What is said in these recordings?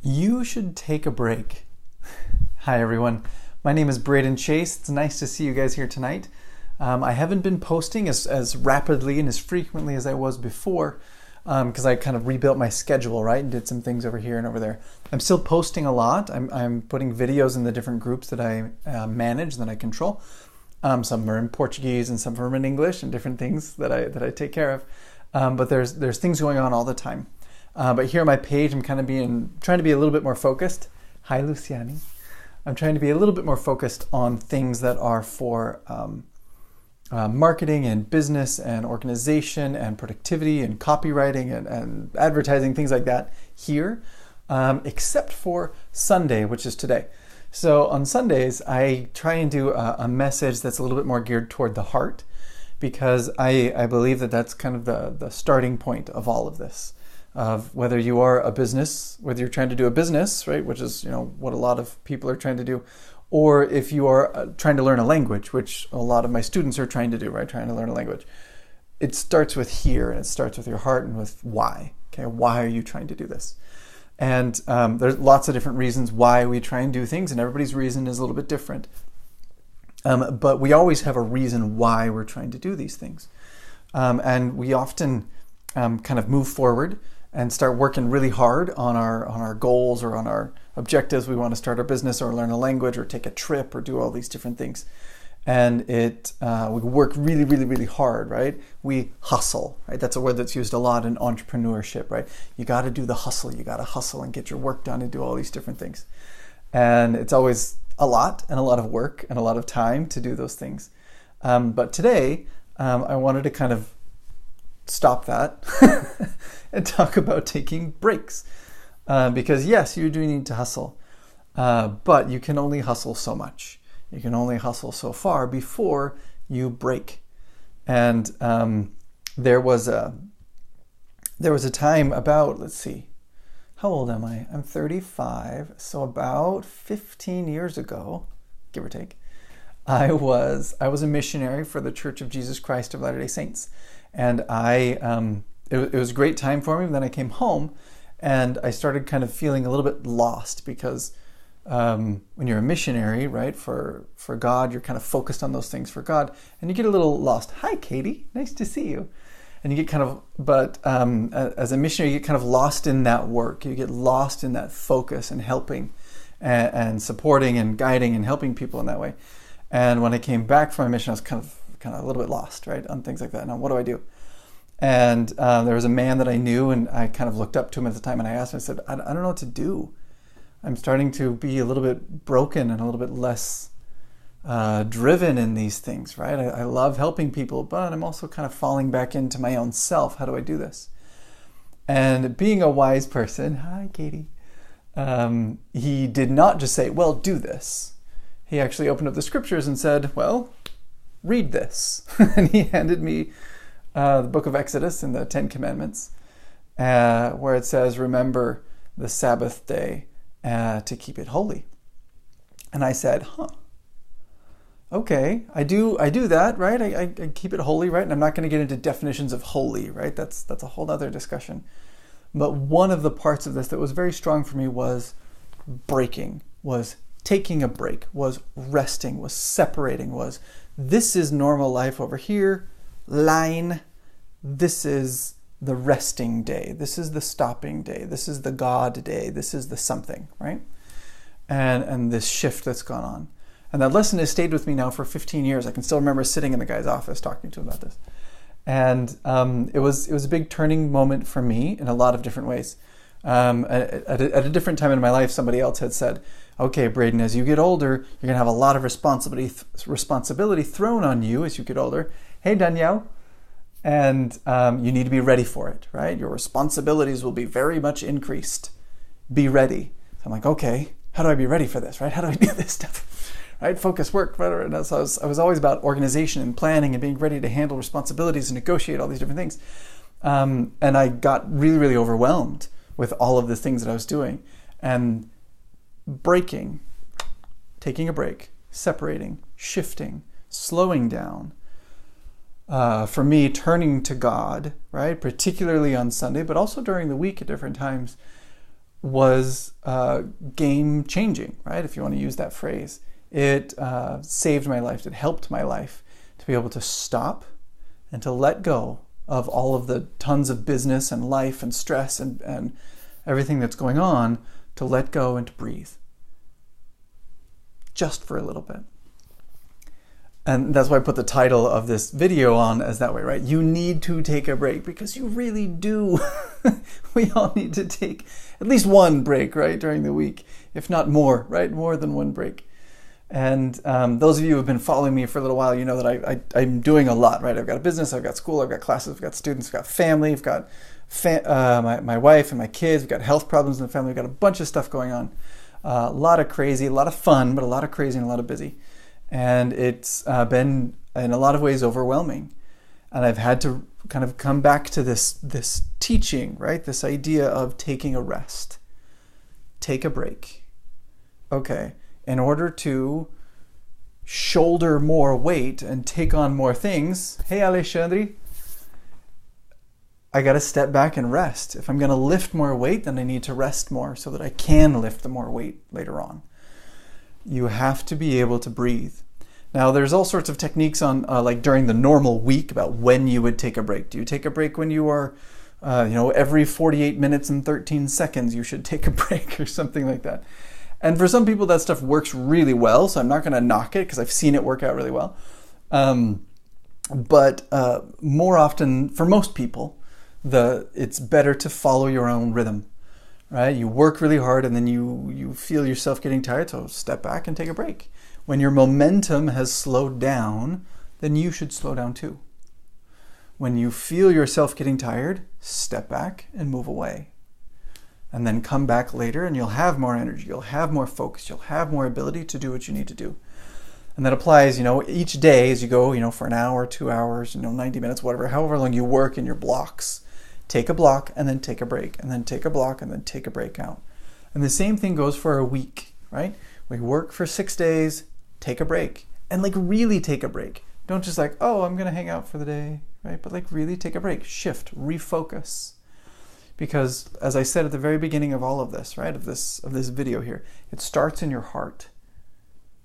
You should take a break. Hi everyone, my name is Braden Chase. It's nice to see you guys here tonight. I haven't been posting as rapidly and as frequently as I was before because I kind of rebuilt my schedule, right, and did some things over here and over there. I'm still posting a lot. I'm putting videos in the different groups that I manage, that I control. Some are in Portuguese and some are in English and different things that I take care of. But there's things going on all the time. But here on my page, I'm kind of trying to be a little bit more focused. Hi, Luciani. I'm trying to be a little bit more focused on things that are for marketing and business and organization and productivity and copywriting and advertising, things like that here, except for Sunday, which is today. So on Sundays, I try and do a message that's a little bit more geared toward the heart, because I believe that that's kind of the starting point of all of this. Of whether you are a business, whether you're trying to do a business, right, which is what a lot of people are trying to do, or if you are trying to learn a language, which a lot of my students are trying to do, right, trying to learn a language. It starts with here, and it starts with your heart and with why. Okay, why are you trying to do this? And there's lots of different reasons why we try and do things, and everybody's reason is a little bit different. But we always have a reason why we're trying to do these things, and we often kind of move forward and start working really hard on our goals or on our objectives. We want to start our business or learn a language or take a trip or do all these different things. And we work really, really, really hard, right? We hustle, right? That's a word that's used a lot in entrepreneurship, right? You got to do the hustle. You got to hustle and get your work done and do all these different things. And it's always a lot of work and a lot of time to do those things. But today, I wanted to kind of stop that and talk about taking breaks. Because yes, you do need to hustle, but you can only hustle so much. You can only hustle so far before you break. And there was a time about, let's see, how old am I? I'm 35, so about 15 years ago, give or take, I was a missionary for the Church of Jesus Christ of Latter-day Saints. And it was a great time for me. Then I came home and I started kind of feeling a little bit lost, because when you're a missionary, right, for God, you're kind of focused on those things for God, and you get a little lost. Hi, Katie. Nice to see you. And you get kind of, but as a missionary, you get kind of lost in that work. You get lost in that focus and helping and supporting and guiding and helping people in that way. And when I came back from my mission, I was kind of a little bit lost, right, on things like that. Now, what do I do? And there was a man that I knew, and I kind of looked up to him at the time, and I asked him, I said, I don't know what to do. I'm starting to be a little bit broken and a little bit less driven in these things, right? I love helping people, but I'm also kind of falling back into my own self. How do I do this? And being a wise person, hi, Katie, he did not just say, well, do this. He actually opened up the scriptures and said, well, read this. And he handed me the book of Exodus and the 10 Commandments, where it says, remember the Sabbath day to keep it holy. And I said, okay, I do that, right? I keep it holy, right? And I'm not going to get into definitions of holy, right? That's a whole other discussion. But one of the parts of this that was very strong for me was breaking, was taking a break, was resting, was separating, was this is normal life over here, line. This is the resting day. This is the stopping day. This is the God day. This is the something, right? And this shift that's gone on. And that lesson has stayed with me now for 15 years. I can still remember sitting in the guy's office talking to him about this. And it was a big turning moment for me in a lot of different ways. At a different time in my life, somebody else had said, okay, Braden, as you get older, you're going to have a lot of responsibility thrown on you as you get older. Hey, Danielle. And you need to be ready for it, right? Your responsibilities will be very much increased. Be ready. So I'm like, okay, how do I be ready for this, right? How do I do this stuff, right? Focus, work, whatever. And so I was always about organization and planning and being ready to handle responsibilities and negotiate all these different things. And I got really, really overwhelmed with all of the things that I was doing. And breaking, taking a break, separating, shifting, slowing down, for me, turning to God, right, particularly on Sunday, but also during the week at different times, was game changing, right? If you want to use that phrase. It saved my life. It helped my life to be able to stop and to let go of all of the tons of business and life and stress and everything that's going on, to let go and to breathe. Just for a little bit. And that's why I put the title of this video on as that way, right? You need to take a break, because you really do. We all need to take at least one break, right, during the week, if not more, right? More than one break. And those of you who have been following me for a little while, you know that I'm doing a lot, right? I've got a business, I've got school, I've got classes, I've got students, I've got family, I've got my wife and my kids, we've got health problems in the family, we've got a bunch of stuff going on. A lot of crazy, a lot of fun, but a lot of crazy and a lot of busy. And it's been, in a lot of ways, overwhelming. And I've had to kind of come back to this teaching, right? This idea of taking a rest. Take a break. Okay. In order to shoulder more weight and take on more things, hey Alexandre, I got to step back and rest. If I'm going to lift more weight, then I need to rest more so that I can lift the more weight later on. You have to be able to breathe. Now, there's all sorts of techniques on, like during the normal week, about when you would take a break. Do you take a break when you are, every 48 minutes and 13 seconds you should take a break, or something like that? And for some people, that stuff works really well, so I'm not going to knock it, because I've seen it work out really well. But more often, for most people, it's better to follow your own rhythm. Right? You work really hard and then you feel yourself getting tired, so step back and take a break. When your momentum has slowed down, then you should slow down too. When you feel yourself getting tired, step back and move away. And then come back later and you'll have more energy, you'll have more focus, you'll have more ability to do what you need to do. And that applies, each day as you go, for an hour, 2 hours, 90 minutes, whatever, however long you work in your blocks. Take a block and then take a break, and then take a block and then take a break out. And the same thing goes for a week, right? We work for 6 days, take a break, and really take a break. Don't just I'm going to hang out for the day, right? But really take a break, shift, refocus. Because as I said at the very beginning of all of this, right, of this video here, it starts in your heart.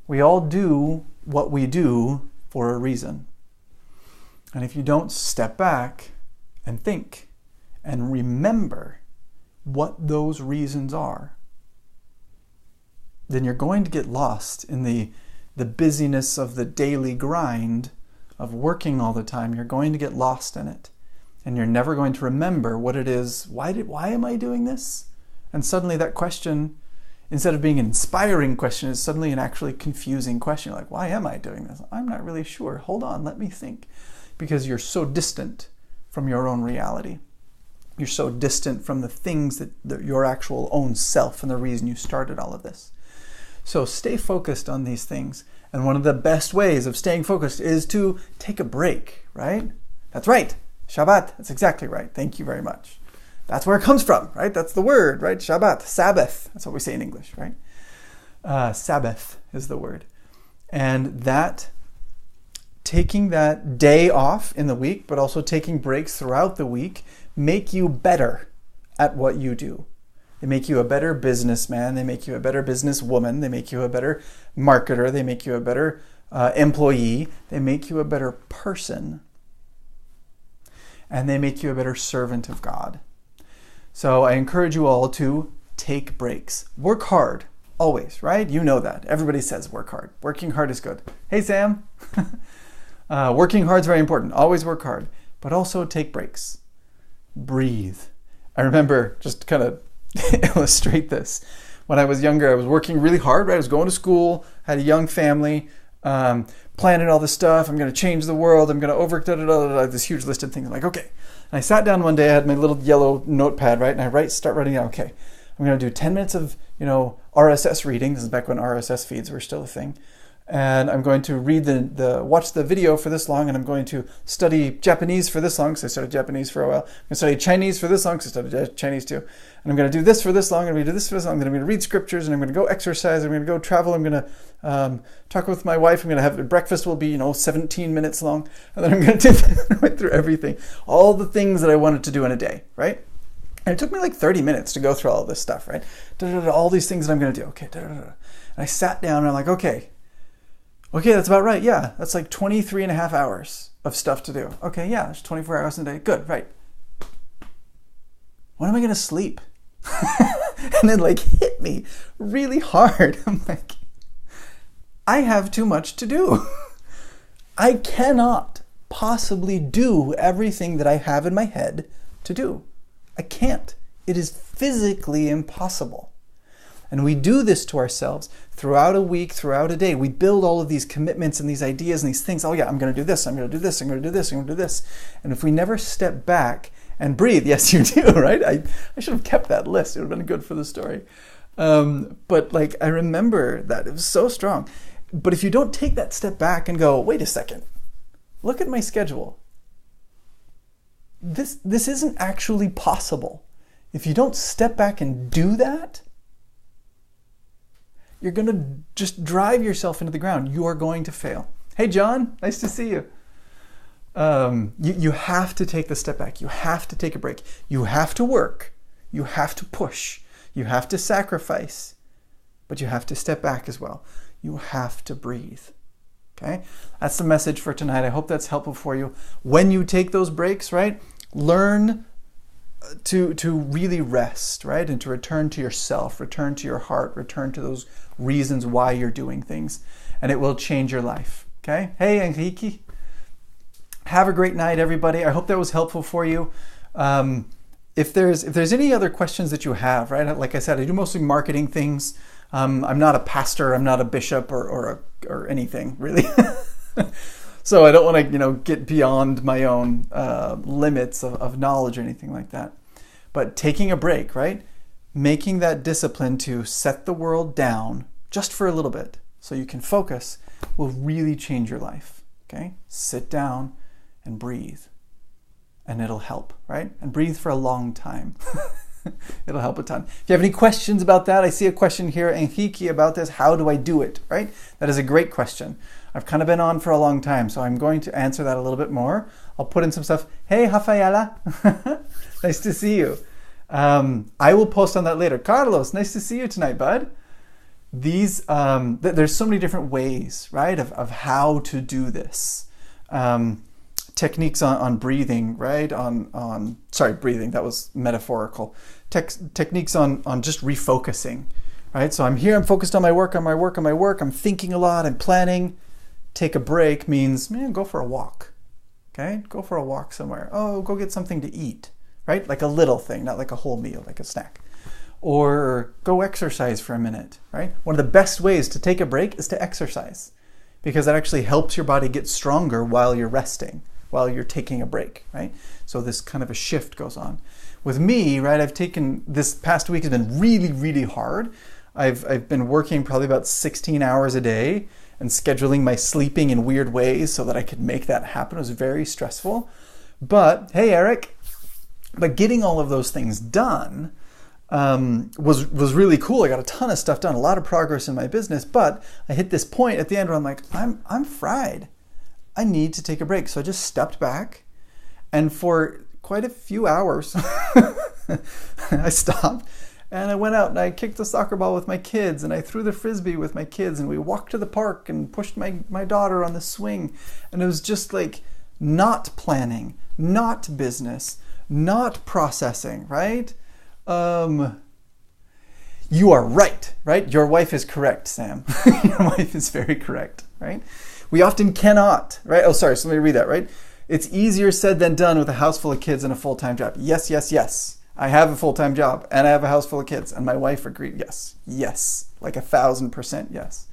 We all do what we do for a reason. And if you don't step back and think, and remember what those reasons are, then you're going to get lost in the busyness of the daily grind of working all the time. You're going to get lost in it. And you're never going to remember what it is. Why am I doing this? And suddenly that question, instead of being an inspiring question, is suddenly an actually confusing question. Why am I doing this? I'm not really sure. Hold on, let me think. Because you're so distant from your own reality. You're so distant from the things that your actual own self and the reason you started all of this. So stay focused on these things. And one of the best ways of staying focused is to take a break, right? That's right. Shabbat. That's exactly right. Thank you very much. That's where it comes from, right? That's the word, right? Shabbat, Sabbath. That's what we say in English, right? Sabbath is the word. And that, taking that day off in the week, but also taking breaks throughout the week, make you better at what you do. They make you a better businessman. They make you a better businesswoman. They make you a better marketer. They make you a better employee. They make you a better person. And they make you a better servant of God. So I encourage you all to take breaks. Work hard, always, right? You know that. Everybody says work hard. Working hard is good. Hey, Sam. Working hard is very important. Always work hard. But also take breaks. Breathe. I remember, just to kind of illustrate this, when I was younger, I was working really hard, right? I was going to school, had a young family, planning all this stuff. I'm going to change the world. I'm going to this huge list of things. I'm okay. And I sat down one day, I had my little yellow notepad, right? And I start writing out, okay, I'm going to do 10 minutes of, RSS reading. This is back when RSS feeds were still a thing. And I'm going to read watch the video for this long, and I'm going to study Japanese for this long, because I studied Japanese for a while. I'm going to study Chinese for this long, because I studied Chinese too. And I'm going to do this for this long, and I'm going to do this for this long, and then I'm going to read scriptures, and I'm going to go exercise, I'm going to go travel, I'm going to talk with my wife, I'm going to have breakfast will be, 17 minutes long, and then I'm going to do I went through everything, all the things that I wanted to do in a day, right? And it took me like 30 minutes to go through all this stuff, right? All these things that I'm going to do. Okay. And I sat down and I'm like, okay, that's about right. Yeah, that's like 23 and a half hours of stuff to do. Okay, yeah, there's 24 hours in a day. Good, right. When am I going to sleep? And it like hit me really hard. I'm like, I have too much to do. I cannot possibly do everything that I have in my head to do. I can't. It is physically impossible. And we do this to ourselves throughout a week, throughout a day. We build all of these commitments and these ideas and these things. Oh yeah, I'm going to do this, I'm going to do this, I'm going to do this, I'm going to do this. And if we never step back and breathe, yes, you do, right? I should have kept that list. It would have been good for the story. But like, I remember that. It was so strong. But if you don't take that step back and go, wait a second, look at my schedule. This isn't actually possible. If you don't step back and do that, you're going to just drive yourself into the ground. You are going to fail. Hey, John, nice to see you. You have to take the step back. You have to take a break. You have to work. You have to push. You have to sacrifice. But you have to step back as well. You have to breathe. Okay? That's the message for tonight. I hope that's helpful for you. When you take those breaks, right? Learn to really rest, right? And to return to yourself, return to your heart, return to those reasons why you're doing things. And it will change your life. Okay? Hey, Enrique. Have a great night, everybody. I hope that was helpful for you. If there's any other questions that you have, right? Like I said, I do mostly marketing things. I'm not a pastor. I'm not a bishop or anything really. So I don't want to, get beyond my own limits of knowledge or anything like that. But taking a break, right? Making that discipline to set the world down just for a little bit so you can focus will really change your life. Okay? Sit down and breathe. And it'll help, right? And breathe for a long time. It'll help a ton. If you have any questions about that, I see a question here, Enrique, about this. How do I do it, right? That is a great question. I've kind of been on for a long time, so I'm going to answer that a little bit more. I'll put in some stuff. Hey, Rafaela. Nice to see you. I will post on that later. Carlos, nice to see you tonight, bud. These, there's so many different ways, right, of how to do this. Techniques on breathing, right? Sorry, breathing, that was metaphorical. Techniques on just refocusing, right? So I'm here, I'm focused on my work, I'm thinking a lot, I'm planning. Take a break means, go for a walk, okay? Go for a walk somewhere. Oh, go get something to eat, right? Like a little thing, not like a whole meal, like a snack. Or go exercise for a minute, right? One of the best ways to take a break is to exercise because that actually helps your body get stronger while you're resting, while you're taking a break, right? So this kind of a shift goes on. With me, right, I've taken, this past week has been really, really hard. I've been working probably about 16 hours a day and scheduling my sleeping in weird ways so that I could make that happen. It was very stressful. But, hey, Eric, but getting all of those things done was really cool. I got a ton of stuff done, a lot of progress in my business, but I hit this point at the end where I'm like, I'm fried. I need to take a break. So I just stepped back and for quite a few hours, I stopped and I went out and I kicked the soccer ball with my kids and I threw the frisbee with my kids and we walked to the park and pushed my daughter on the swing. And it was just like not planning, not business, not processing, right? You are right? Your wife is correct, Sam. Your wife is very correct, right? We often cannot, right? Oh, sorry, so let me read that, right? It's easier said than done with a house full of kids and a full-time job. Yes, yes, yes. I have a full-time job and I have a house full of kids and my wife agreed. Yes, yes, like 1,000% yes.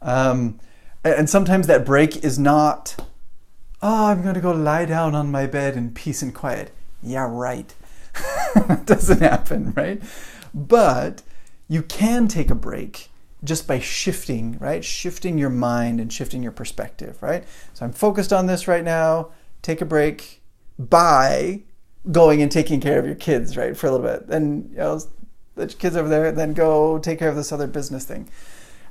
And sometimes that break is not, I'm going to go lie down on my bed in peace and quiet. Yeah, right. That doesn't happen, right? But you can take a break just by shifting, right? Shifting your mind and shifting your perspective, right? So I'm focused on this right now. Take a break by going and taking care of your kids, right? For a little bit. Then, let your kids over there, then go take care of this other business thing.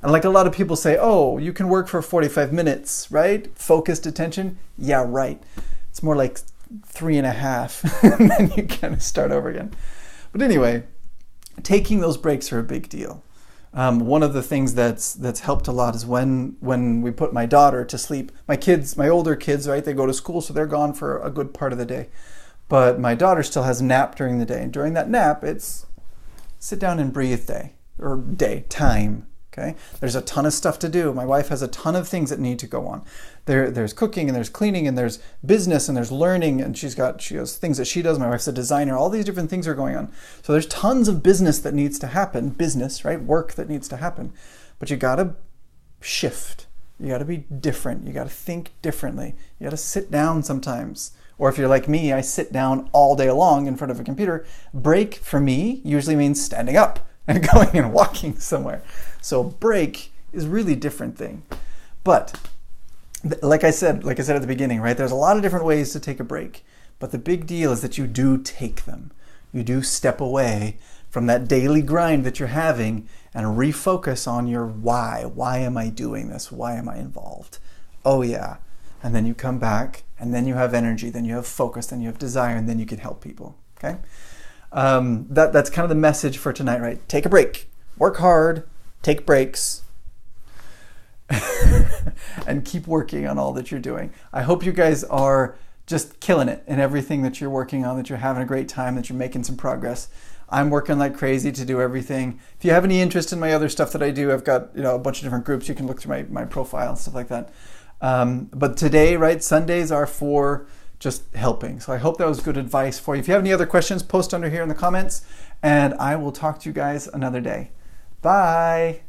And like a lot of people say, oh, you can work for 45 minutes, right? Focused attention. Yeah, right. It's more like 3.5 and then you kind of start over again. But anyway, taking those breaks are a big deal. One of the things that's helped a lot is when we put my daughter to sleep. My older kids, right, they go to school, so they're gone for a good part of the day. But my daughter still has a nap during the day. And during that nap, it's sit down and breathe time. Okay? There's a ton of stuff to do. My wife has a ton of things that need to go on. There's cooking and there's cleaning and there's business and there's learning, and she has things that she does. My wife's a designer. All these different things are going on. So there's tons of business that needs to happen. Business, right? Work that needs to happen. But you gotta shift. You gotta be different. You gotta think differently. You gotta sit down sometimes. Or if you're like me, I sit down all day long in front of a computer. Break for me usually means standing up and going and walking somewhere. So break is a really different thing. But like I said at the beginning, right? There's a lot of different ways to take a break. But the big deal is that you do take them. You do step away from that daily grind that you're having and refocus on your why. Why am I doing this? Why am I involved? Oh yeah. And then you come back, and then you have energy, then you have focus, then you have desire, and then you can help people. Okay? That's kind of the message for tonight, right? Take a break. Work hard. Take breaks. And keep working on all that you're doing. I hope you guys are just killing it in everything that you're working on, that you're having a great time, that you're making some progress. I'm working like crazy to do everything. If you have any interest in my other stuff that I do, I've got a bunch of different groups. You can look through my profile and stuff like that. But today, right, Sundays are for just helping. So I hope that was good advice for you. If you have any other questions, post under here in the comments, and I will talk to you guys another day. Bye.